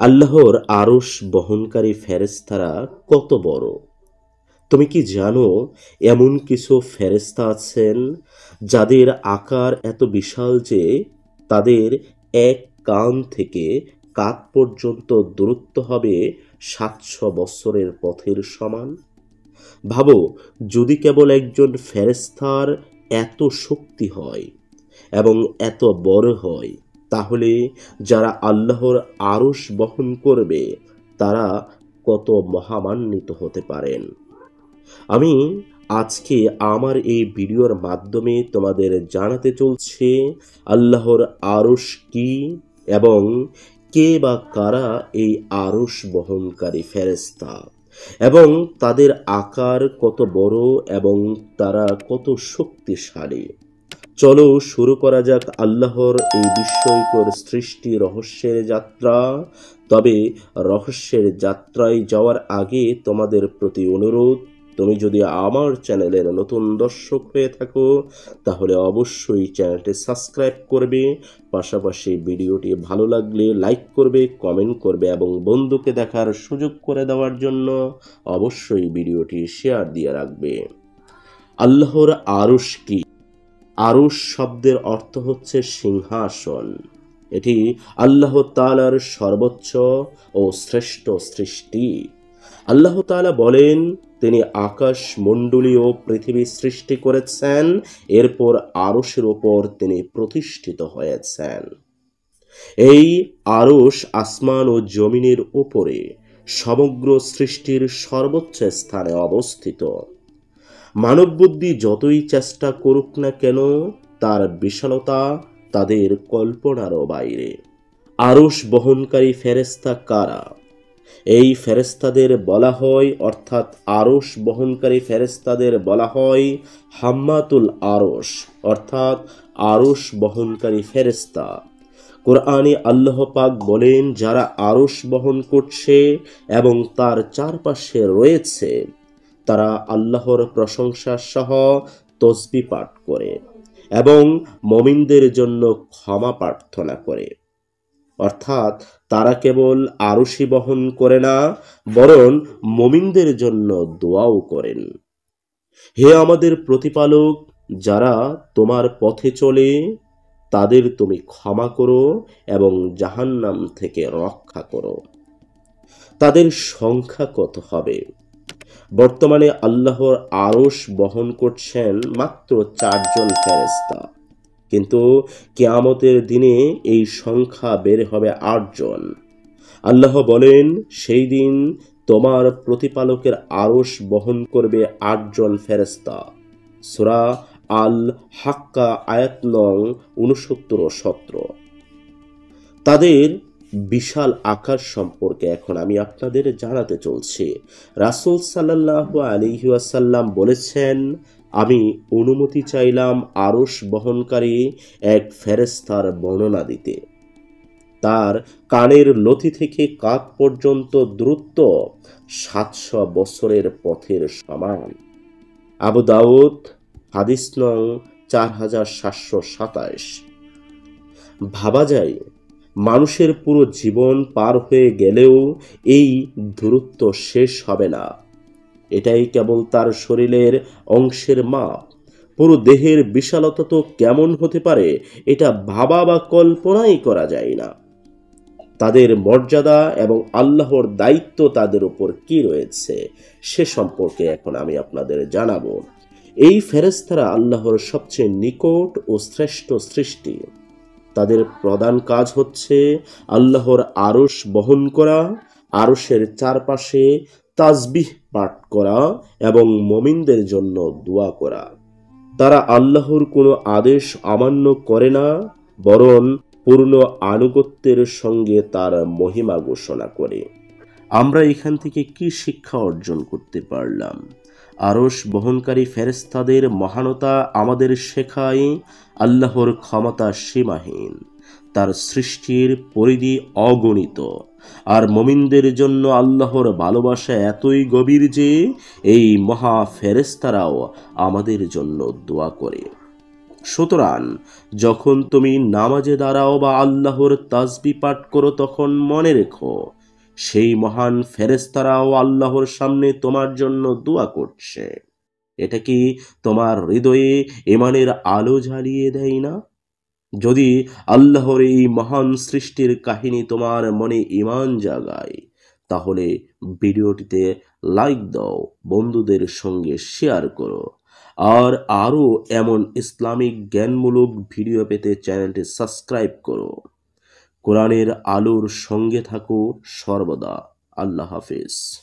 আল্লাহর আরশ বহনকারী ফেরেশতারা কত বড়? তুমি কি জানো এমন কিছু ফেরেশতা আছেন যাদের আকার এত বিশাল যে তাদের এক কান থেকে কাঁধ পর্যন্ত দূরত্ব হবে ৭০০ বছরের পথের সমান। ভাবো, যদি কেবল একজন ফেরেশতার এত শক্তি হয় এবং এত বড় হয়, তাহলে যারা আল্লাহর আরশ বহন করবে তারা কত মহামান্বিত হতে পারেন। আমি আজকে আমার এই ভিডিওর মাধ্যমে তোমাদের জানাতে চলছি আল্লাহর আরশ কি এবং কে বা কারা এই আরশ বহনকারী ফেরেশতা এবং তাদের আকার কত বড় এবং তারা কত শক্তিশালী। চলো শুরু করা যাক আল্লাহর এই বিস্ময়কর সৃষ্টি রহস্যের যাত্রা। তবে রহস্যের যাত্রায় যাওয়ার আগে তোমাদের প্রতি অনুরোধ, তুমি যদি আমার চ্যানেলের নতুন দর্শক হয়ে থাকো তাহলে অবশ্যই চ্যানেলটি সাবস্ক্রাইব করবে, পাশাপাশি ভিডিওটি ভালো লাগলে লাইক করবে, কমেন্ট করবে এবং বন্ধুকে দেখার সুযোগ করে দেওয়ার জন্য অবশ্যই ভিডিওটি শেয়ার দিয়ে রাখবে। আল্লাহর আরশ কি? আরশ শব্দের অর্থ হচ্ছে সিংহাসন। এটি আল্লাহ তাআলার সর্বোচ্চ ও শ্রেষ্ঠ সৃষ্টি। আল্লাহ তাআলা বলেন, তিনি আকাশ মণ্ডলী ও পৃথিবী সৃষ্টি করেছেন, এরপর আরশের উপর তিনি প্রতিষ্ঠিত হয়েছেন। এই আরশ আসমান ও জমিনের উপরে সমগ্র সৃষ্টির সর্বোচ্চ স্থানে অবস্থিত। মানব বুদ্ধি যতই চেষ্টা করুক না কেন, তার বিশালতা তাদের কল্পনারও বাইরে। আরশ বহনকারী ফেরেশতা কারা? এই ফেরেশতাদের বলা হয়, অর্থাৎ আরশ বহনকারী ফেরেশতাদের বলা হয় হাম্মাতুল আরশ, অর্থাৎ আরশ বহনকারী ফেরেশতা। কোরআনে আল্লাহ পাক বলেন, যারা আরশ বহন করছে এবং তার চারপাশে রয়েছে তারা আল্লাহর প্রশংসা সহ তসবিহ পাঠ করে এবং মুমিনদের জন্য ক্ষমা প্রার্থনা করে। অর্থাৎ তারা কেবল আরশই বহন করে না, বরং মুমিনদের জন্য দোয়াও করেন। হে আমাদের প্রতিপালক, যারা তোমার পথে চলে তাদের তুমি ক্ষমা করো এবং জাহান্নাম থেকে রক্ষা করো। তাদের সংখ্যা কত হবে? বর্তমানে আল্লাহর আরশ বহন করছেন মাত্র 4 জন ফেরেশতা, কিন্তু কিয়ামতের দিনে এই সংখ্যা বের হবে 8 জন। আল্লাহ বলেন, সেই দিন তোমার প্রতিপালকের আরশ বহন করবে 8 জন ফেরেশতা। সূরা আল হাক্কা আয়াত নং 69 ও 70। তাদের বিশাল আকার সম্পর্কে এখন আমি আপনাদের জানাতে চলছি। রাসূল সাল্লাল্লাহু আলাইহি ওয়াসাল্লাম বলেছেন, আমি অনুমতি চাইলাম আরশ বহনকারী এক ফেরেশতার বর্ণনা দিতে। তার কানের লতি থেকে কাঁধ পর্যন্ত দূরত্ব ৭০০ বছরের পথের সমান। আবু দাউদ হাদিস নং 4727। ভাবা যায়, মানুষের পুরো জীবন পার হয়ে গেলেও এই দূরত্ব শেষ হবে না। এটাই কেবল তার শরীরের অংশের মাপ। পুরো দেহের বিশালতা তো কেমন হতে পারে এটা ভাবা বা কল্পনাই করা যায় না। তাদের মর্যাদা এবং আল্লাহর দায়িত্ব তাদের উপর কি রয়েছে সে সম্পর্কে এখন আমি আপনাদের জানাবো। এই ফেরেশতারা আল্লাহর সবচেয়ে নিকট ও শ্রেষ্ঠ সৃষ্টি। তাদের প্রধান কাজ হচ্ছে আল্লাহর আরশ বহন করা, আরশের চারপাশে তাসবিহ পাঠ করা এবং মুমিনদের জন্য দোয়া করা। তারা আল্লাহর কোনো আদেশ অমান্য করে না, বরং পূর্ণ আনুগত্যের সঙ্গে তার মহিমা ঘোষণা করে। আমরা এখান থেকে কি শিক্ষা অর্জন করতে পারলাম? আরশ বহনকারী ফেরেশতাদের মহানতা আমাদের শেখায় আল্লাহর ক্ষমতা সীমাহীন, তার সৃষ্টির পরিধি অগণিত, আর মুমিনদের জন্য আল্লাহর ভালোবাসা এতই গভীর যে এই মহা ফেরেশতারাও আমাদের জন্য দোয়া করে। সুতরাং যখন তুমি নামাজে দাঁড়াও বা আল্লাহর তাসবিহ পাঠ করো তখন মনে রেখো সেই মহান ফেরেশতারাও আল্লাহর সামনে তোমার জন্য দোয়া করছে। এটা কি তোমার হৃদয়ে ঈমানের আলো জ্বালিয়ে দেয় না? যদি আল্লাহর এই মহান সৃষ্টির কাহিনী তোমার মনে ঈমান জাগায়, তাহলে ভিডিওটিতে লাইক দাও, বন্ধুদের সঙ্গে শেয়ার করো। আর আরও এমন ইসলামিক জ্ঞানমূলক ভিডিও পেতে চ্যানেলটি সাবস্ক্রাইব করো। কোরআনের আলোর সঙ্গে থাকো সর্বদা। আল্লাহ হাফেজ।